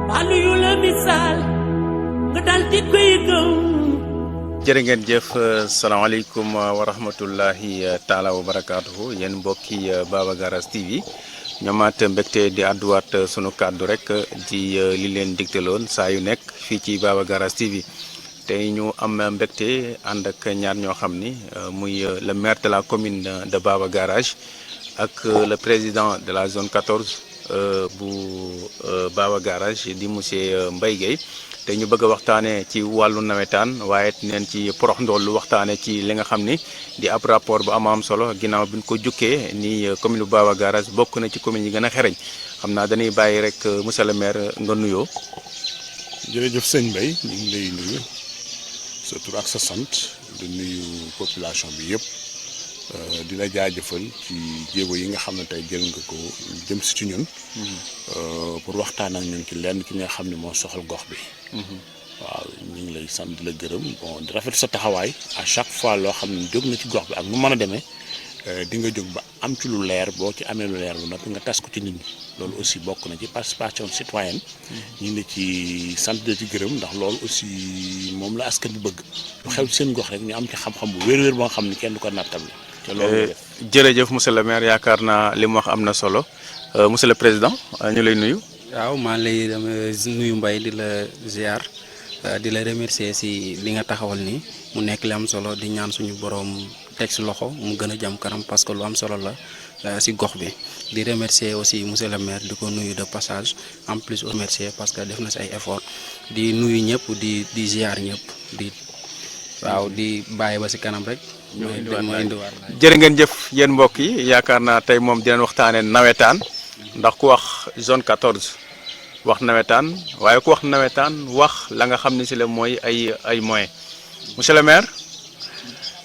wàllu yu la misaal nga dal di koy gëm. jërë ngeen jëf salaamaaleykum wa rahmatullahi taala wa barakaatuhu yéen mbokki Baba Garage TV ñoomaat mbégte di àdduwaat sunu kàddu rek di li leen digtaloon saa yu nekk fii ci Baba Garage TV tey ñu am mbégte ànd ak ñaar ñoo xam ni muy le maire de la commune de Baba Garage ak le président de la zone 14 bu Baba Garage di monsieur Mbaye Gueye te ñu bëgg a waxtaanee ci wàllu nawetaan waaye neen ci porox ndoolu waxtaanee ci li nga xam ni di ab rapport bu am solo ginnaaw bi ñu ko jukkee ni commune bu Baba Garage bokk na ci commune yi gën a xereñ xam naa dañuy bàyyi rek monsieur le maire nga nuyoo. jërëjëf sëñ Mbaye ñu ngi lay nuyu sa tur ak sa sant di nuyu population bi yëpp di la jaajëfal ci jéego yi nga xam ne tey jël nga ko jëm si ci ñun. pour waxtaan ak ñun ci lenn ki nga xam ne moo soxal gox bi. waaw ñu ngi lay sant di la gërëm bon di rafet sa taxawaay à chaque fois loo xam ne jóg na ci gox bi ak nu mën a demee di nga jóg ba am ci lu leer boo ci amee lu leer bu noppi nga tas ko ci nit ñi loolu aussi bokk na ci participation citoyenne. ñu ngi la ci sant di ci gërëm ndax loolu aussi moom la askan bi bëgg. lu xew ci seen gox rek ñu am ci xam-xam bu wér-wér boo xam ne kenn du ko nattable. te loolu jërëjëf monsieur le maire yaakaar naa li mu wax am na solo monsieur le président ñu lay nuyu. waaw maa lay nuyu Mbaye di la ziar di la remercier si li nga taxawal nii mu nekk li am solo di ñaan suñu borom teg si loxo mu gën a jëm kanam parce que lu am solo la si gox bi di remercier aussi monsieur le maire di ko nuyu de passage en plus remercier parce que def na si ay effort di nuyu ñëpp di ziar ñëpp waaw di bàyyi ba si kanam rek. jërë ngeen jëf yéen mbokk yi yaakaar naa tey moom dinañ waxtaanee nawetaan ndax ku wax zone 14 wax nawetaan waaye ku wax nawetaan wax la nga xam ne si la mooy ay moyens monsieur le maire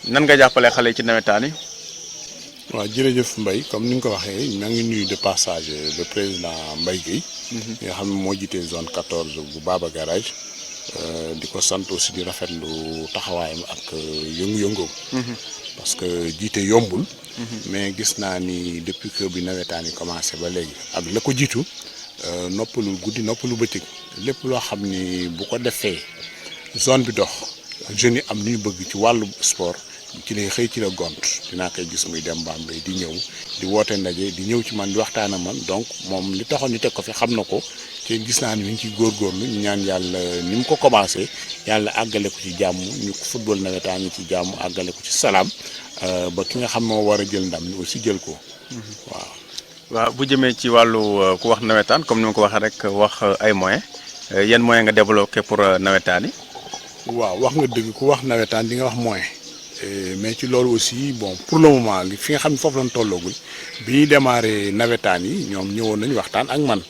nan nga jàppale xale yi ci nawetaan yi. waaw jërëjëf Mbaye comme ni nga ko waxee maa ngi nuyu de passage le président Mbaye Gueye. nga xam ne moo jiite zone 14 bu Baba Garage. di ko sant aussi di rafetlu taxawaayam ak yëngu-yëngoom. parce que jiite yombul. mais gis naa ni depuis que bi nawetaan yi commencé ba léegi ak la ko jiitu noppalu guddi noppalu bëccëg lépp loo xam ni bu ko defee zone bi dox ak jeunes yi am lu ñu bëgg ci wàllu sport ci lay xëy ci la gont dinaa koy gis muy dem Bambey di ñëw di woote ndaje di ñëw ci man di waxtaan ak man donc moom li taxoon ñu teg ko fi xam na ko. te gis naa ni ñu ngi ciy góorgóorlu ñu ñaan yàlla ni mu ko commencé yàlla àggale ko ci jàmm ñu ko football nawetaan ñu ci jàmm àggale ko ci salaam ba ki nga xam moo war a jël ndam ni aussi jël ko. waaw bu jëmee ci wàllu ku wax nawetaan comme ni ma ko waxee rek wax ay moyens yan moyens nga développé pour nawetaan yi. waaw wax nga dëgg ku wax nawetaan di nga wax moyen mais ci loolu aussi bon pour le moment li fi nga xam ne foofu lañ tolloogul bi ñuy démarré nawetaan yi ñoom ñëwoon nañu waxtaan ak man.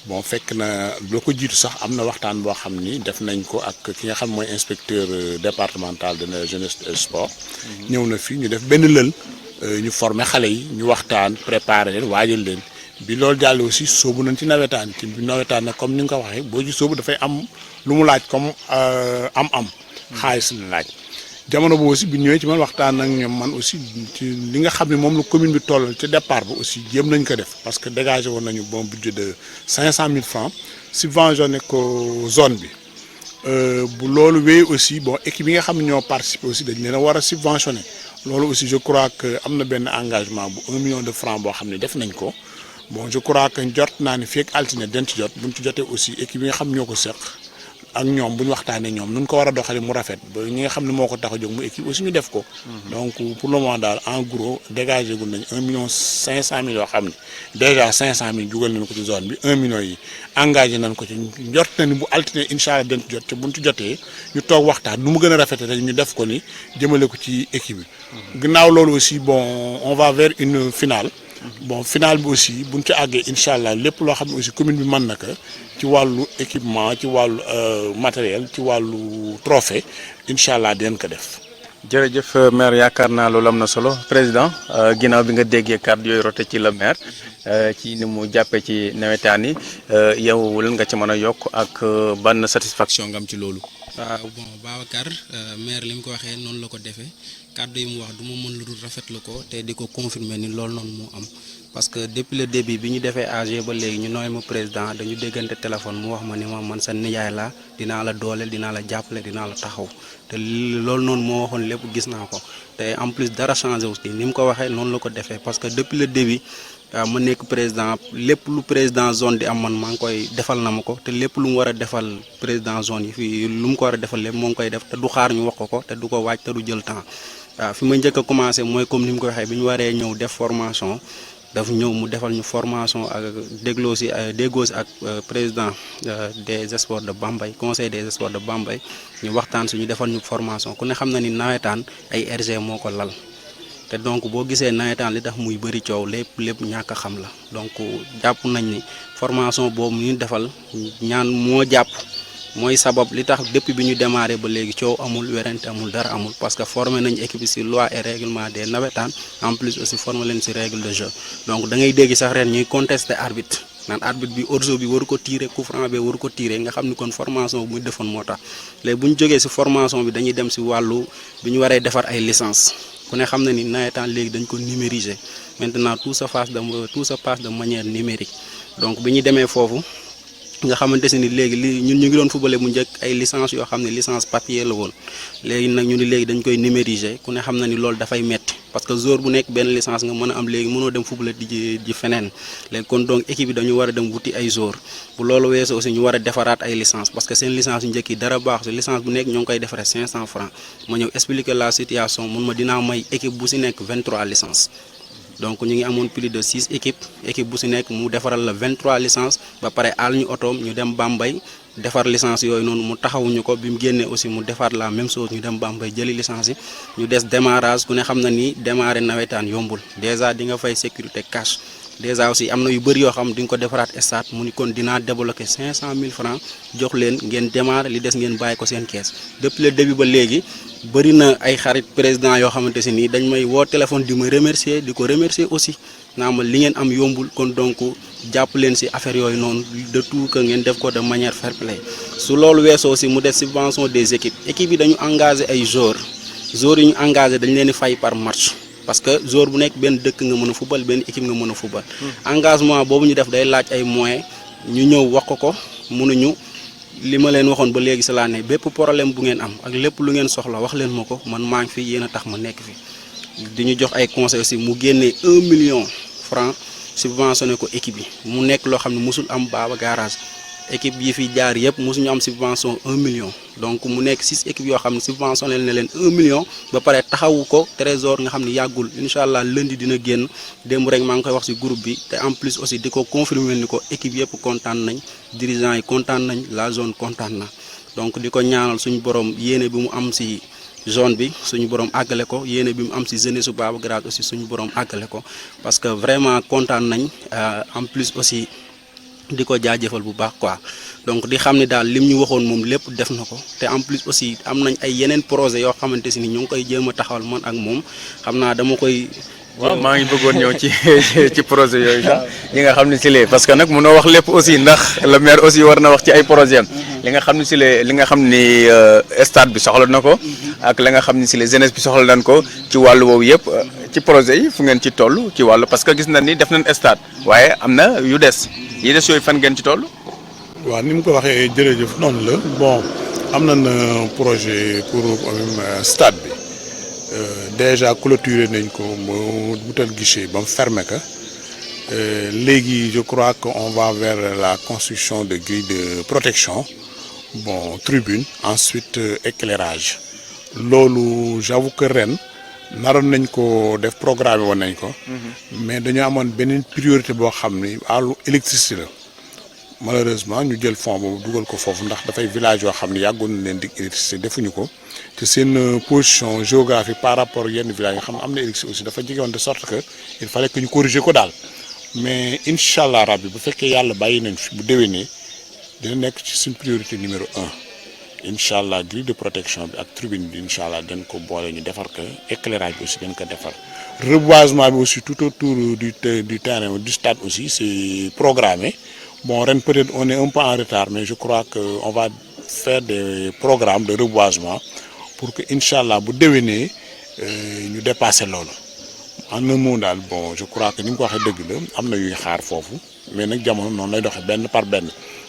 bon fekk na loo ko jiitu sax am na waxtaan boo xam ni def nañ ko ak ki nga xam mooy inspecteur départemental de la jeunesse et sport. ñëw na fii ñu def benn lël ñu former xale yi ñu waxtaan préparer leen waajal leen bi loolu jàll aussi soobu nañ ci nawetaan ci nawetaan nag comme ni nga ko waxee boo ci soobu dafay am lu mu laaj comme am xaalis la laaj. jamono boobu aussi bi ñëwee ci man waxtaan ak ñoom man aussi ci li nga xam ne moom la commune bi toll ci départ ba aussi jéem nañ ko def parce que dégagé woon nañu bon budget de 500 000 francs subventionné ko zone bi bu loolu wéy aussi bon équipe yi nga xam ne ñoo participé aussi dañ leen a war a subventionné loolu aussi je crois que am na benn engagement bu 1 million de francs boo xam ne def nañ ko bon je crois que jot naa ni fii ak altine den ci jot buñ ci jotee aussi équipe yi nga xam ñoo ko seq ak ñoom bu ñu waxtaanee ñoom nu ñu ko war a doxalee mu rafet ba ñi nga xam ne moo ko tax a jóg mu équipe aussi ñu def ko. donc pour le moment daal en gros dégagé gu nañ 1 million 500 mille yoo xam ne déjà 500 mille jugal nañ ko ci zone bi 1 million yi engagé nañ ko ci jot na ni bu altine incha allah dañ ci jot te buñ ci jotee ñu toog waxtaan nu mu gën a rafetee rek ñu def ko ni jëmale ko ci équipe bi. ginnaaw loolu aussi bon on va vers une finale. bon final bi aussi buñ ci àggee incha allah lépp loo xam ne aussi commune bi mën na ko ci wàllu équipement ci wàllu matériel ci wàllu trophée incha allah dinañ ko def. jërëjëf maire yaakaar naa loolu am na solo président ginnaaw bi nga déggee kàddu yooyu rote ci la maire ci ni mu jàppee ci nawetaan yi yow lan nga ci mën a yokk ak ban satisfaction nga am ci loolu. waaw bon Babacar maire li mu ko waxee noonu la ko defee kàddu yi mu wax du ma mën lu dul rafetlu ko te di ko confirmer ni loolu noonu moo am parce que depuis le début bi ñu defee AG ba léegi ñu nooy ma président dañu déggante téléphone mu wax ma ni ma man sa nijaay la dinaa la dooleel dinaa la jàppale dinaa la taxaw te loolu noonu moo waxoon lépp gis naa ko te en plus dara changé aussi ni mu ko waxee noonu la ko defee parce que depuis le début ma nekk président lépp lu président zone di am man maa ngi koy defal na ma ko te lépp lu mu war a defal président zone yi fii lu mu ko war a defal lépp moo ngi koy def te du xaar ñu wax ko te du ko waaj te du jël temps waaw fi ma njëkk a commencé mooy comme ni mu ko waxee bi ñu waree ñëw def formation dafa ñëw mu defal ñu formation ak dégloo si ak président des sports de Bambey conseil des sports de Bambey ñu waxtaan suñu defal ñu formation ku ne xam na ni nawetaan ay RG moo ko lal te donc boo gisee nawetaan li tax muy bëri coow lépp ñàkk a xam la donc jàpp nañ ni formation boobu ñu defal ñaan moo jàpp mooy sabab li tax depuis bi ñu démarré ba léegi coow amul werante amul dara amul parce que formé nañ équipe ci loi et règlement des nawetaan en plus aussi formé leen ci règle de jeu donc da ngay dégg sax ren ñuy contester arbitre naan arbitre bi hors-jeu bi waru ko tirer coup franc bi waru ko tirer nga xam ni kon formation bu muy defoon moo tax léegi bu ñu jógee ci formation bi dañuy dem ci wàllu bi ñu waree defar ay licence ku ne xam na ni nawetaan léegi dañ ko numériser maintenant tout se passe de manière numérique donc bi ñu demee foofu nga xamante ni léegi li ñun ñu ngi doon footballé bu njëkk ay licence yoo xam ne licence papier la woon léegi nag ñu ni léegi dañ koy numériser ku ne xam na ni loolu dafay metti parce que joueur bu nekk benn licence nga mën a am léegi mënoo dem footballé di feneen léegi kon donc équipe yi dañu war a dem wuti ay joueur bu loolu weesoo aussi ñu war a defaraat ay licence parce que seen licence yu njëkk yi dara baax licence bu nekk ñoo ngi koy defaree 500 francs ma ñëw expliquer la situation mun ma dinaa may équipe bu si nekk 23 licences donc ñu ngi amoon plus de 6 équipe bu si nekk mu defaral la 23 licences ba pare àll ñu otoom ñu dem Bambey defar licence yooyu noonu mu taxawuñu ko bi mu génnee aussi mu defar la même chose ñu dem Bambey jëli licence yi ñu des démarrage ku ne xam na ni démarrer nawetaan yombul déjà di nga fay sécurité cash déjà aussi am na yu bëri yoo xam di nga ko defaraat stade mu ni kon dinaa débloquer 500 000 francs jox leen ngeen démarrer li des ngeen bàyyi ko seen kees depuis le début ba léegi bëri na ay xarit président yoo xamante si nii dañ may woo téléphone di ma remercier di ko remercier aussi naa ma li ngeen am yombul kon donc jàpp leen si affaire yooyu noonu de tout que ngeen def ko de manière fair play su loolu weesoo aussi mu des subvention des équipes yi dañu engagé ay joueurs yi ñu engagé dañ leen di fay par match parce que joueur bu nekk benn dëkk nga mën a fubal benn équipe nga mën a fubal engagement boobu ñu def day laaj ay moyens ñu ñëw wax ko mënuñu li ma leen waxoon ba léegi si laa ne bépp problème bu ngeen am ak lépp lu ngeen soxla wax leen ma ko man maa ngi fi yéen a tax ma nekk fi di ñu jox ay conseils aussi mu génnee 1 million francs subventionné ko équipe yi mu nekk loo xam ne mosul am Baba Garage équipe yi fi jaar yëpp mosuñu am subvention 1 million donc mu nekk 6 équipes yoo xam ne subventionné na leen 1 million ba pare taxawu ko trésor nga xam ne yàggul incha allah lundi dina génn démb rek maa ngi koy wax ci groupe bi te en plus aussi di ko confirmer ni ko équipe yëpp kontaan nañ dirigeants yi kontaan nañ la zone kontaan na donc di ko ñaanal suñu borom yéene bi mu am ci zone bi suñu borom àggale ko yéene bi mu am ci jeunesse su Baba Garage aussi suñu borom àggale ko parce que vraiment kontaan nañ en plus aussi di ko jaajëfal bu baax quoi donc di xam ne daal lim ñu waxoon moom lépp def na ko te en plus aussi am nañ ay yeneen projet yoo xamante si ni ñu ngi koy jéem a taxawal man ak moom xam naa dama koy. waaw maa ngi bëggoon ñëw ci projet yooyu sax yi nga xam ne si lee parce que nag mënoo wax lépp aussi ndax le maire aussi war na wax ci ay projet am li nga xam ne si lee li nga xam ni stade bi soxla na ko ak la nga xam ne si lee jeunesse bi soxla nañ ko ci wàllu woowu yëpp ci projet yi fu ngeen ci toll ci wàllu parce que gis nañ ni def nañ stade waaye am na yu des yi des yooyu fan ngeen ci toll. waaw ni mu ko waxee jërëjëf noonu la bon am nañ projet pour stade bi. Déjà clôturé nañ ko mu wutal guichet ba mu fermé ka léegi je crois que on va vers la construction de grilles de protection bon tribune ensuite éclairage loolu j'avoue que ren naroon nañ ko def programme woon nañ ko mais dañoo amoon beneen priorité boo xam ni wàllu électricité la malheureusement ñu jël fond boobu dugal ko foofu ndax dafay village yoo xam ne yàggoon na leen dig électricité defuñu ko te seen position géographique par rapport yenn village yoo xam ne am na électricité aussi dafa jege woon de sorte que il fallait que ñu corriger ko daal mais incha allah rabbi bu fekkee yàlla bàyyi nañ fi bu déwénee dina nekk ci suñ priorité numéro 1 incha allah grille de protection bi ak tribune bi incha allah dañ ko boole ñu defar ko éclairage bi aussi dañ ko defar reboisement bi aussi tout autour du terrain du stade aussi c'est programmé. Bon, ren peut-être on est un peu en retard, mais je crois qu'on va faire des programmes de reboisement pour que, Inch'Allah, bu déwénee ñu dépasser loolu en un mot daal bon je crois que ni nga ko waxee dëgg la am na yuy xaar foofu mais nag jamono noonu lay doxee benn par benn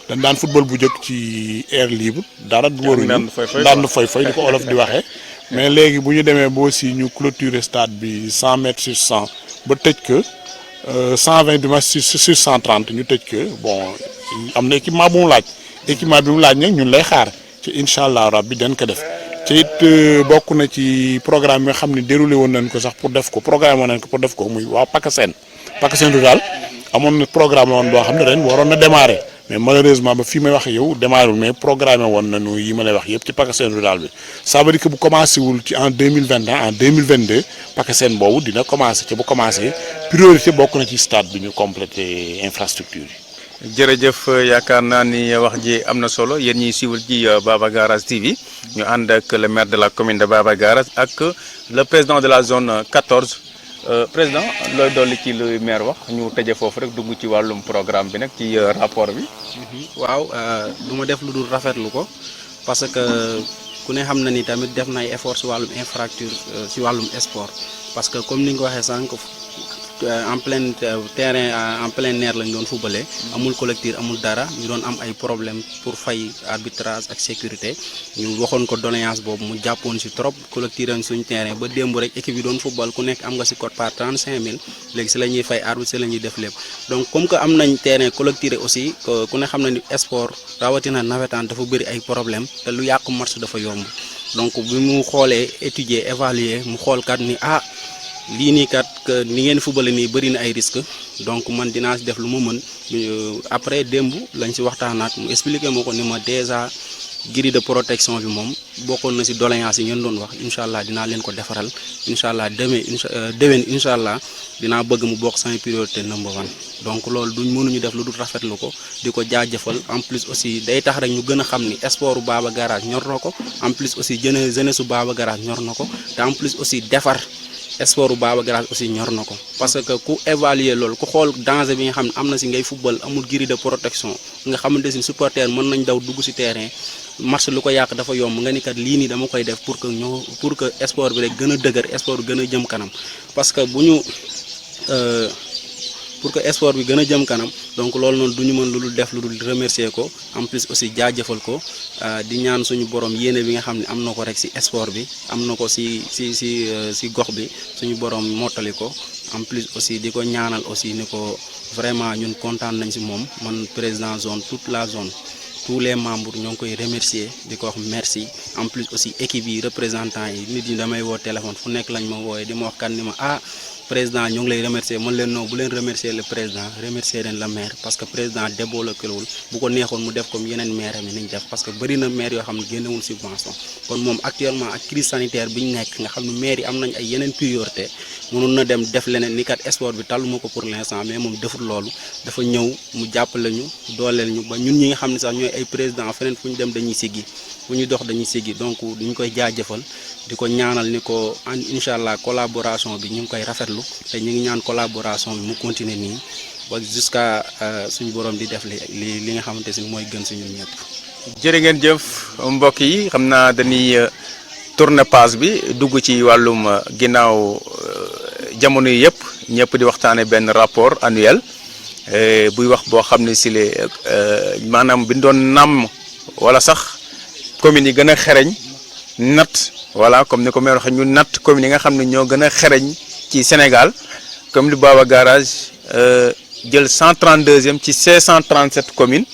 dañ daan football bu njëkk ci air libre dara du waruñu daan foy di ko olof di waxee mais léegi bu ñu demee ba aussi ñu clôturer stade bi 100 mètres sur 100 ba tëj que 120 du match sur 130 ñu tëj que bon am na équipement bu mu laaj équipement bi mu laaj nag ñun lay xaar ci incha allah rabbi dañ ko def te it bokk na ci programme bi nga xam ne déroulé woon nañ ko sax pour def ko programme woon nañ ko pour def ko muy waa PACASEN rural amoon na programme woon boo xam ne ren waroon na démarrer mais malheureusement ba fii may wax yow démarré wul mais programme woon nañu yi ma lay wax yëpp ci PACASEN rural bi ça veut dire que bu commencé wul ci en 2021 en 2022 PACASEN boobu dina commencé te bu commencé priorité bokk na ci stade bi ñu complété infrastructure yi. jërëjëf yaakaar naa ni wax ji am na solo yéen ñiy suivre ci Baba Garage TV ñu ànd ak le maire de la commune de Baba Garage ak le président de la zone 14 président looy dolli ci lu maire wax ñu tëjee foofu rek dugg ci wàllum programme bi nag ci rapport bi. waaw du ma def lu dul rafetlu ko parce que ku ne xam na ni tamit def na ay effort si wàllum infrastructure si wàllum sport parce que comme ni nga ko waxee sànq. En plein terrain en plein air lañ doon footballé amul collectif amul dara ñu doon am ay problème pour fay arbitrage ak sécurité ñu waxoon ko doléance boobu mu jàppoon si trop collectif ak suñu terrain ba démb rek équipe yi doon football ku nekk am nga si quote par 35000 léegi si la ñuy fay arbitre si la ñuy def lépp donc comme que am nañ terrain collectif aussi ku ne xam na ni sport rawatina nawetaan dafa bëri ay problème te lu yàqu match dafa yomb donc bi mu xoolee étudier évaluer mu xool kat ni lii nii kat ni ngeen footballé nii bëri na ay risques donc man dinaa si def lu ma mën après démb lañ si waxtaanaat mu expliqué ma ko ni ma déjà grille de protection bi moom bokkoon na si doléance yi ngeen doon wax incha allah dinaa leen ko defaral incha allah déwén incha allah dinaa bëgg mu bokk sama priorité number 1 donc loolu duñ mënuñu def lu dul rafetlu ko di ko jaajëfal en plus aussi day tax rek ñu gën a xam ni sportu Baba Garage ñor na ko en plus aussi jeunesse su Baba Garage ñor na ko te en plus aussi defar. Sport Baba Garage aussi ñor na ko parce que ku évaluer loolu ku xool danger bi nga xam ne am na si ngay football amul grille de protection nga xamante si supporter mën nañ daw dugg si terrain match lu ko yàq dafa yomb nga ni kat lii nii dama koy def pour que sport bi rek gën a dëgër sport bi gën a jëm kanam parce que pour que sport bi gën a jëm kanam donc loolu noonu du ñu mën lu dul def lu dul remercier ko en plus aussi jaajëfal ko di ñaan suñu borom yéene bi nga xam ne am na ko rek si sport bi am na ko si gox bi suñu borom mottali ko en plus aussi di ko ñaanal aussi ni ko vraiment ñun kontaan nañ si moom man président zone toute la zone tous les membres ñoo ngi koy remercier di ko wax merci en plus aussi équipe yi représentants yi nit ñi damay woo téléphone fu nekk lañ ma wooyee di ma wax kan ni ma président ñu ngi lay remercier mën leen non bu leen remercier le président remercier leen la maire parce que président débloquéwul bu ko neexoon mu def comme yeneen maire mi niñ def parce que bëri na maire yoo xam ne génnewul subvention kon moom actuellement ak crise sanitaire bi ñu nekk nga xam ne maire yi am nañ ay yeneen priorité mënoon na dem def leneen ni kat sport bi tàlluma ko pour l'instant mais moom deful loolu dafa ñëw mu jàppale ñu dooleel ñu ba ñun ñi nga xam ne sax ñooy ay président feneen fu ñu dem dañuy siggi fu ñu dox dañuy siggi donc duñ koy jaajëfal di ko ñaanal ni ko incha allah collaboration bi ñu ngi koy rafetlu te ñu ngi ñaan collaboration bi mu continuer nii ba jusqu'à suñu borom di def li nga xamante si mooy gën suñu ñëpp. jërë ngeen jëf mbokk yi xam naa dañuy tourner page bi dugg ci wàllum ginnaaw jamono yi yëpp ñëpp di waxtaane benn rapport annuel buy wax boo xam ne si le maanaam bi ñu doon nàmm wala sax communes yi gën a xereñ natt voilà comme ni ko maire waxee ñu natt communes yi nga xam ne ñoo gën a xereñ ci Sénégal comme li Baba Garage jël 132e ci 537 communes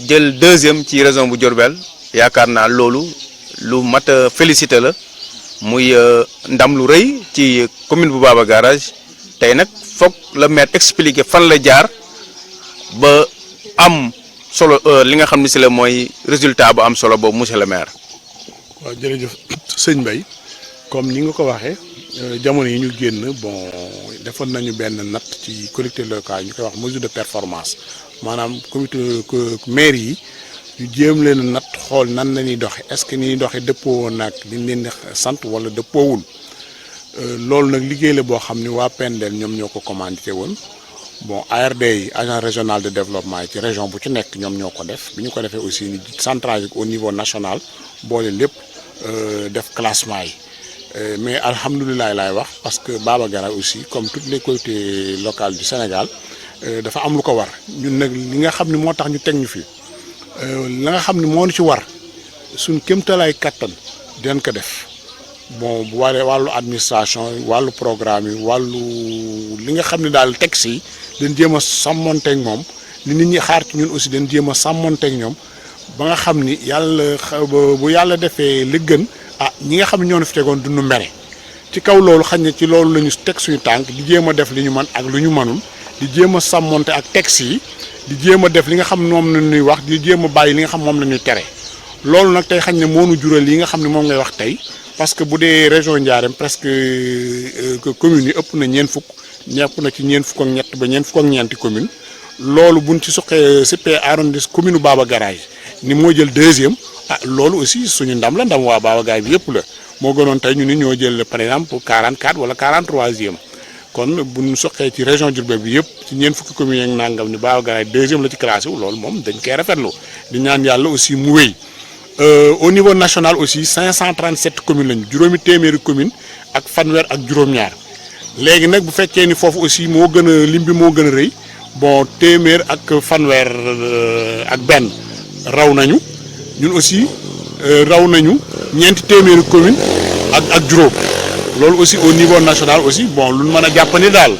jël 2e ci région bu Diourbel yaakaar naa loolu lu mat a félicité la muy ndam lu rëy ci commune bu Baba Garage tey nag foog la maire expliquer fan la jaar ba am solo li nga xam ne si la mooy résultat bu am solo boobu monsieur le maire. waaw jërëjëf sëñ Mbaye comme ni nga ko waxee jamono yi ñu génn bon defoon nañu benn natt ci collectivité locale ñu koy wax mesure de performance maanaam comité maire yi ñu jéem leen a natt xool nan la ñuy doxe est-ce que ni ñuy doxe dëppoo woon nag liñ leen di sant wala dëppoowul loolu nag liggéey la boo xam ni waa PNDL ñoom ñoo ko commandité woon bon ARD yi agence régionale de développement yi ci région bu ci nekk ñoom ñoo ko def bi ñu ko defee aussi ni centralisé au niveau national boole lépp def classement yi mais alhamdulilah laay wax parce que Baba Gara aussi comme toutes les collectivités locales du Sénégal dafa am lu ko war ñun nag li nga xam ne moo tax ñu teg ñu fi la nga xam ne moo ñu ci war suñ kéemtalaay kattan dinañ ko def bon bu waree wàllu administration wàllu programme yi wàllu li nga xam ne daal texte yi dañ jéem a sàmmonteeg moom li nit ñi xaar ci ñun aussi dañ jéem a sàmmonteeg ñoom ba nga xam ni yàlla bu yàlla defee li gën ñi nga xam ne ñoo na fi tegoon duñu mere ci kaw loolu xañ na ci loolu la ñu teg suñu tànk di jéem a def li ñu mën ak lu ñu mënul di jéem a sàmmonte ak texte yi di jéem a def li nga xam moom la ñuy wax di jéem a bàyyi li nga xam moom la ñuy tere loolu nag tey xañ ne moo nu jural yi nga xam ne moom ngay wax tey parce que bu dee région Ndiarème presque communes yi ëpp na ñeent fukk ñepp na ci ñeent fukk ak ñett ba ñeent fukk ak ñeenti commune loolu buñ ci suqee CP arrondissement commune Baba Gara ni moo jël deuxième loolu aussi suñu ndam la ndam waa Baba Gara bi yëpp la moo gënoon tey ñu ni ñoo jël par exemple 44 wala 43e kon buñ suqee ci région Diourbel bi yëpp ci ñeent fukki communes ak nangam ni Baba Gara deuxième la ci classé wu loolu moom dañ koy rafetlu di ñaan yàlla aussi mu wéy au niveau national aussi 537 communes lañu juróomi téeméeri commune ak fanweer ak juróom-ñaar léegi nag bu fekkee ni foofu aussi moo gën a lim bi moo gën a rëy bon téeméer ak fanweer ak benn raw nañu ñun aussi raw nañu ñeenti téeméeri commune ak juróom loolu aussi au niveau national aussi bon lu mën a jàpp ni daal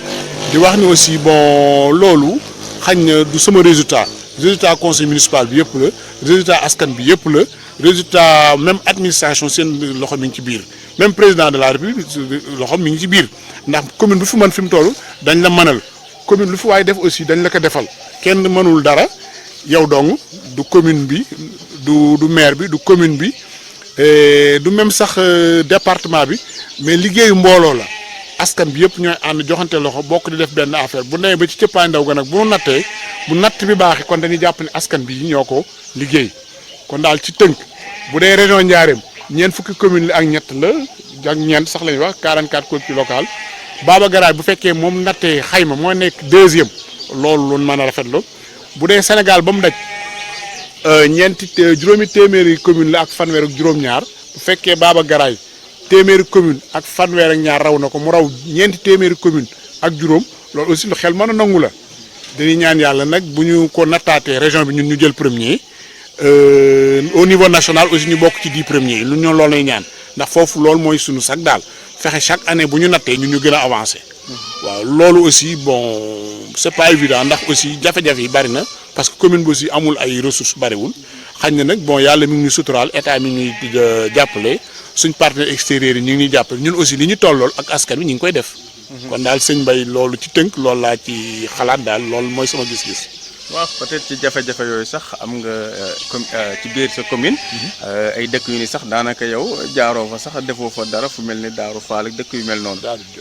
di wax ni aussi bon loolu xañ na du sama résultat conseil municipal bi yëpp la résultat askan bi yëpp la résultat même administration seen loxo mi ngi ci biir même président de la république loxo mi ngi ci biir ndax commune bu fi mën fi mu toll dañ la mënal commune lu fi waaye def aussi dañ la ko defal kenn mënul dara yow dong du commune bi du maire bi du commune bi du même sax département bi mais liggéeyu mbooloo la askan bi yëpp ñooy ànd joxante loxo bokk di def benn affaire bu nee ba ci cëppaandaw ga nag bu nu nattee bu natt bi baaxee kon dañuy jàpp ne askan bi ñoo ko liggéey kon daal ci tënk bu dee région Ndiarème ñeent fukki commune la ak ñett la ak ñeent sax la ñuy wax 44 collectivités locales Baba Gara bu fekkee moom nattee xayma moo nekk deuxième loolu lu mën a rafetlu bu dee Sénégal ba mu daj juróomi téeméeri commune la ak fanweer ak juróom-ñaar bu fekkee Baba Gara téeméeri commune ak fanweer ak ñaar raw na ko mu raw ñeenti téeméeri commune ak juróom loolu aussi lu xel mën a nangu la dañuy ñaan yàlla nag bu ñu ko nattaatee région bi ñun ñu jël premier au niveau national aussi ñu bokk ci 10 premiers yi lu ñoo loolu lay ñaan ndax foofu loolu mooy sunu sac daal fexe chaque année bu ñu nattee ñun ñu gën a avancé waaw loolu aussi bon c'est pas évident ndax aussi jafe-jafe yi bari na parce que commune bi aussi amul ay ressources bariwul xañ na nag bon yàlla mi ngi ñuy suturaal état mi ngi ñuy jàppale suñ partenaires extérieurs yi ñu ngi ñuy jàppale ñun aussi li ñu tollool ak askan wi ñu ngi koy def. kon daal sëñ Mbaye loolu ci tënk loolu laa ci xalaat daal loolu mooy sama gis-gis. waaw peut-être ci jafe-jafe yooyu sax am nga ci biir sa commune. ay dëkk yu ni sax daanaka yow jaaroo fa sax defoo fa dara fu mel ni Daaru Faal ak dëkk yu mel noonu.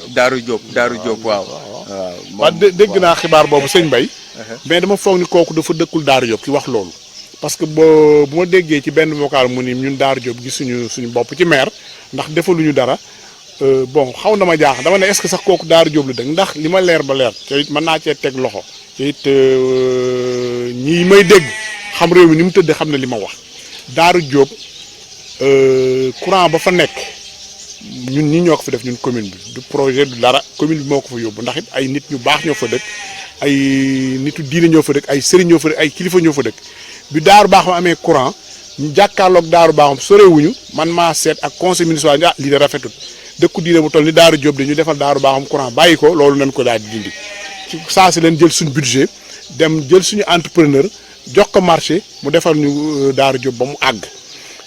Daaru Diop waaw. waaw dégg naa xibaar boobu sëñ Mbaye. mais dama foog ni kooku dafa dëkkul Daaru Diop ki wax loolu. parce que bu ma déggee ci benn vocal mu ni ñun Daaru Diop gisuñu suñu bopp ci maire ndax defaluñu dara bon xaw na ma jaax dama ne est-ce que sax kooku Daaru Diop la dëgg ndax li ma leer ba leer te it mën naa cee teg loxo te it ñi may dégg xam réew mi ni mu tëdd xam na li ma wax Daaru Diop courant ba fa nekk ñun ñi ñoo ko fa def ñun commune bi du projet du dara commune bi moo ko fa yóbbu ndax it ay nit ñu baax ñoo fa dëkk ay nitu diine ñoo fa dëkk ay sëriñ ñoo fa dëkk ay kilifa ñoo fa dëkk bi Daaru Baaxam amee courant ñu jàkkaarloog Daaru Baaxam sorewuñu man maa seet ak conseil municipal lii de rafetul dëkku diine bu toll ni Daaru Diop de ñu defal Daaru Baaxam courant bàyyi ko loolu nañ ko daal di dindi ci saa si leen jël suñu budget dem jël suñu entrepreneur jox ko marché mu defal ñu Daaru Diop ba mu àgg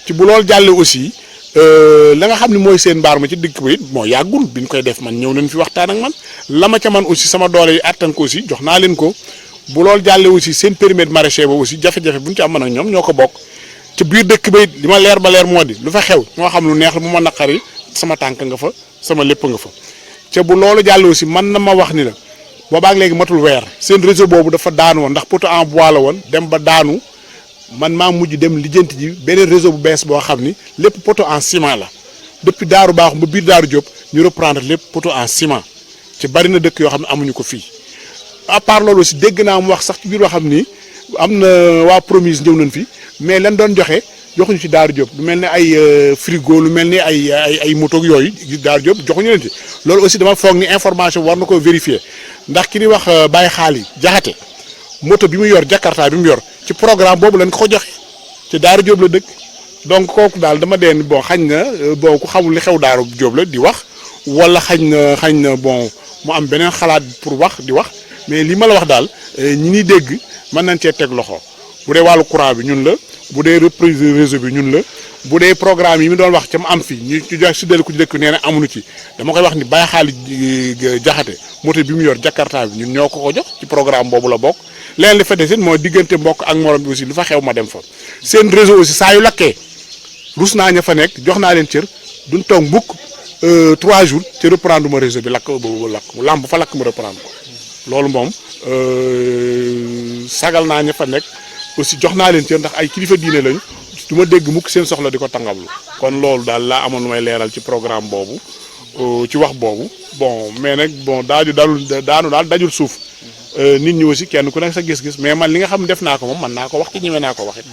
ci bu loolu jàllee aussi la nga xam ne mooy seen mbaar ma ci dëkk ba it moo yàggul bi ñu koy def man ñëw nañ fi waxtaan ak man la ma ca man aussi sama doole yi attan ko aussi jox naa leen ko bu loolu jàllee aussi seen périmètre maraîcher ba aussi jafe-jafe bu ñu ci am man ak ñoom ñoo ko bokk ci biir dëkk ba it li ma leer ba leer moo di lu fa xew moo xam lu neex la mu ma naqari sama tànk nga fa sama lépp nga fa ca bu loolu jàllee aussi man na ma wax ni la boobaak léegi matul weer seen réseau boobu dafa daanu woon ndax poteau en bois la woon dem ba daanu man maa mujj dem lijjanti ji beneen réseau bu bees boo xam ni lépp poteau en ciment la depuis Daaru Baaxum ba biir Daaru Diop ñu reprendre lépp poteau en ciment ci bari na dëkk yoo xam ne amuñu ko fii à part loolu aussi dégg naa mu wax sax ci biir yoo xam ni am na waa Promise ñëw nañ fi mais lan doon joxe joxuñu ci Daaru Diop lu mel ni ay frigo lu mel ni ay moto ak yooyu Daaru Diop joxuñu leen ci loolu aussi dama foog ni information war na ko vérifier ndax ki ni wax Baye Xaali Jaxate moto bi mu yor Jakarta bi mu yor ci programme boobu lañ ko joxe ci Daaru Diop la dëkk donc kooku daal dama deen bon xañ na bon ku xamul li xew Daaru Diop la di wax wala xañ na bon mu am beneen xalaat pour wax di wax mais li ma la wax daal ñi ni dégg mën nañ cee teg loxo bu dee wàllu courant bi ñun la bu dee reprise réseau bi ñun la bu dee programme yi mu doon wax ca mu am fi ñu jox si dellu ku ci dëkk nee na amuñu ci dama koy wax ni Baye Xaali Jaxate moto bi mu yor Jakarta bi ñun ñoo ko jox ci programme boobu la bokk leneen li fa desit mooy diggante mbokk ak morom bi aussi lu fa xew ma dem fa seen réseau aussi saa yu lakkee rus naa ña fa nekk jox naa leen cër duñ toog mbukk 3 jours ci reprendre ma réseau bi lakk boobu lakk mu làmb fa lakk mu reprendre ko loolu moom sagal naa ña fa nekk aussi jox naa leen cër ndax ay kilifa diine lañu du ma dégg mukk seen soxla di ko tàngablu kon loolu daal laa amoon lu may leeral ci programme boobu ci wax boobu bon mais nag bon daanu daal dajul suuf nit ñi aussi kenn ku nekk sa gis-gis mais man li nga xam def naa ko moom man naa ko wax ci ñëwee naa ko waxit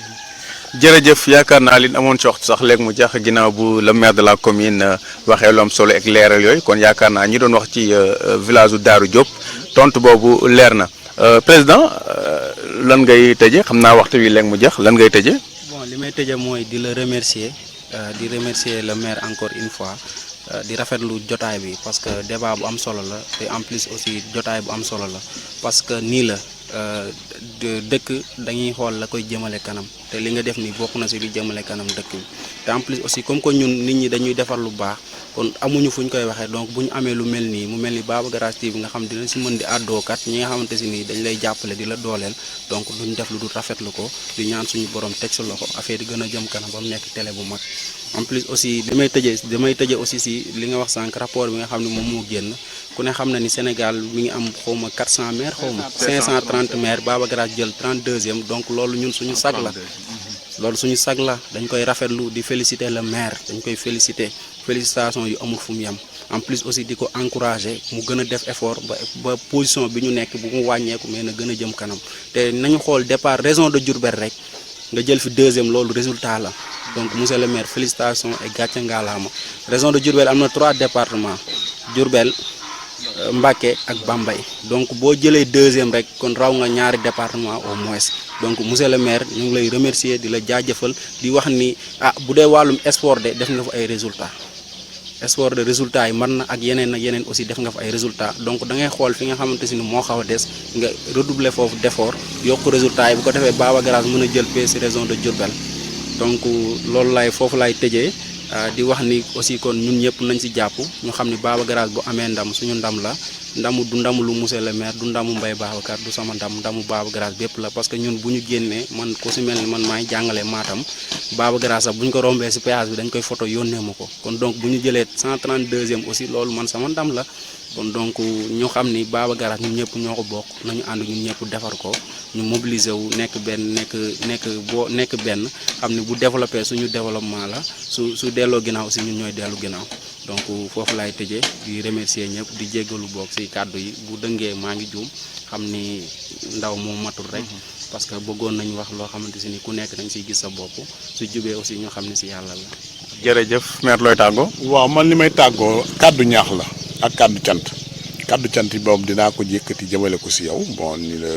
jërëjëf yaakaar naa li amoon ci waxtu sax léegi mu jax ginnaaw bu le maire de la commune waxee lu am solo ak leeral yooyu kon yaakaar naa ñi doon wax ci village u Daaru Diop tontu boobu leer na président lan ngay tëje xam naa waxtu wi léegi mu jax lan ngay tëje bon li may tëje mooy di la remercier le maire encore une fois di rafetlu jotaay bi parce que débat bu am solo la te en plus aussi jotaay bu am solo la parce que nii la dëkk dañuy xool la koy jëmale kanam te li nga def ni bokk na si li jëmale kanam dëkk bi te en plus aussi comme que ñun nit ñi dañuy defar lu baax kon amuñu fu ñu koy waxee donc bu ñu amee lu mel nii mu mel ni Baba Garage TV nga xam dina si mën di àddookat ñi nga xamante si nii dañ lay jàppale di la dooleel donc duñ def lu dul rafetlu ko di ñaan suñu borom teg sa loxo affaire yi gën a jëm kanam ba mu nekk télé bu mag en plus aussi damay tëjee aussi si li nga wax sànq rapport bi nga xam ne moom moo génn ku ne xam na ni Sénégal mi ngi am xawma 400 maires xawma 530 maires Baba Garage jël 32e donc loolu ñun suñu sag la loolu suñu sag la dañ koy rafetlu di féliciter le maire dañ koy félicitation yu amul fu mu yem en plus aussi di ko encourager mu gën a def effort ba position bi ñu nekk bu mu wàññeeku mais na gën a jëm kanam te nañu xool départ région de Diourbel rek nga jël fi 2e loolu résultat la donc monsieur le maire félicitations et gàcce ngaalaama région de Diourbel am na 3 départements Diourbel Mbacké ak Bambey donc boo jëlee 2e rek kon raw nga ñaari département au moins donc monsieur le maire ñu ngi lay remercier di la jaajëfal di wax ni bu dee wàllum sport de def nga fa ay résultats sport de résultats yi mën na ak yeneen aussi def nga fa ay résultats donc da ngay xool fi nga xamante si ni moo xaw a des nga redoubler foofu d'effort yokk résultats yi bu ko defee Baba Garage mën a jël paie si région de Diourbel donc loolu foofu laay tëjee di wax ni aussi kon ñun ñëpp nañ si jàpp ñu xam ni Baba Garage bu amee ndam suñu ndam la du ndamu lu monsieur le maire du ndamu Mbaye Babacar du sama ndamu Baba Garage bépp la parce que ñun bu ñu génnee man ku si mel ni man maay jàngale Matam Baba Garage sax bu ñu ko rombee si péage bi dañ koy photo yónnee ma ko kon donc bu ñu jëlee 132e aussi loolu man sama ndam la kon donc ñu xam ni Baba Garage ñun ñëpp ñoo ko bokk nañu ànd ñun ñëpp defar ko ñu mobiliser wu nekk benn xam ni bu développé suñu développement la su delloo ginnaaw aussi ñun ñooy dellu ginnaaw donc foofu laay tëjee di remercier ñëpp di jéggalu bokk ci kàddu yi bu dëngee maa ngi juum xam ni ndaw moom matul rek parce que bëggoon nañu wax loo xamante si ni ku nekk dañ siy gis sa bopp su jubee aussi ñu xam ne si yàlla la. jërëjëf maire looy tàggoo. waaw man li may tàggoo kàddu ñaax la ak kàddu cant yi boobu dinaa ko yëkkati jëmale ko si yow bon ni la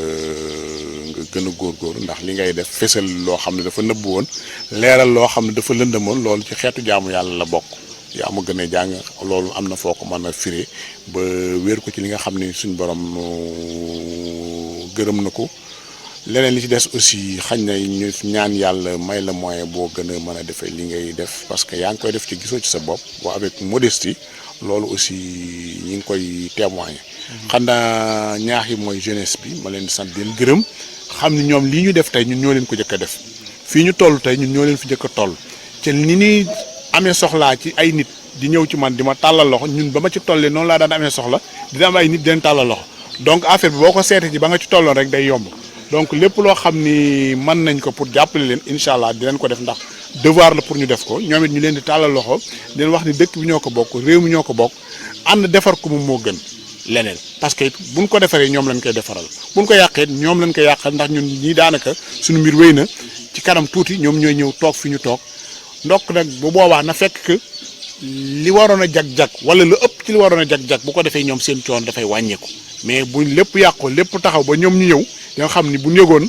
nga gën a góorgóorlu ndax li ngay def fésal loo xam ne dafa nëbb woon leeral loo xam ne dafa lëndëmoon loolu ci xeetu jaamu yàlla la bokk. yaa ma gën a jàng loolu am na foo ko mën a firé ba wéer ko ci li nga xam ne suñ borom gërëm na ko leneen li ci des aussi xañ na ñu ñaan yàlla may la moyen boo gën a mën a defee li ngay def parce que yaa ngi koy def ci gisoo ci sa bopp boo avec modestie loolu aussi ñi ngi koy témoigner. xanaa ñaax yi mooy jeunesse bi ma leen di sant di leen gërëm xam ni ñoom lii ñu def tey ñun ñoo leen ko jëkk a def fii ñu toll tey ñun ñoo leen fi jëkk a toll te ni ñuy amee soxlaa ci ay nit di ñëw ci man di ma tàllal loxo ñun ba ma ci tollee noonu laa daan amee soxla dina am ay nit di leen tàllal loxo donc affaire bi boo ko seetee ci ba nga ci tolloon rek day yomb donc lépp loo xam ni mën nañ ko pour jàppale leen incha allah di leen ko def ndax devoir la pour ñu def ko ñoom it ñu leen di tàllal loxo di leen wax ni dëkk bi ñoo ko bokk réew mi ñoo ko bokk ànd defar ko moom moo gën leneen parce que buñ ko defaree ñoom lañ koy defaral buñ ko yàqee ñoom lañ koy yàqal ndax ñun ñii daanaka suñu mbir wéy na ci kanam tuuti ñoom ñooy ñëw toog fi ñu toog ndokk nag bu boobaa na fekk que li waroon a jag-jag wala lu ëpp ci li waroon a jag-jag bu ko defee ñoom seen coon dafay wàññeeku mais buñ lépp yàqoo lépp taxaw ba ñoom ñu ñëw nga xam ni bu yëgoon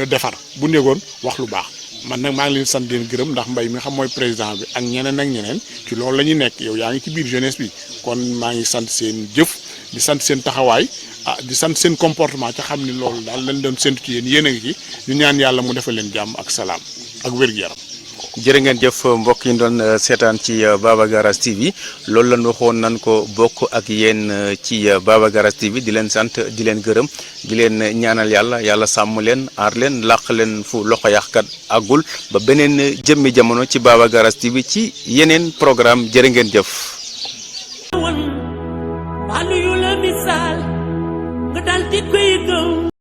defar bu yëgoon wax lu baax man nag maa ngi leen sant di leen gërëm ndax Mbaye mi xam mooy président bi ak ñeneen ci loolu la ñuy nekk yow yaa ngi ci biir jeunesse bi kon maa ngi sant seen jëf di sant seen taxawaay di sant seen comportement ca xam ni loolu daal lañ doon séntu ci yéen a ngi ci ñu ñaan yàlla mu defal leen jàmm ak salaam ak wér-gu-yaram. jërë ngeen jëf mbokk yi doon seetaan ci Baba Garage TV loolu lañ waxoon nan ko bokk ak yéen ci Baba Garage TV di leen sant di leen gërëm di leen ñaanal yàlla sàmm leen aar leen làq leen fu loxo yàqkat àggul ba beneen jëmmi jamono ci Baba Garage TV ci yeneen programme jërë ngeen jëf. Alu yu la misaal nga dal di koy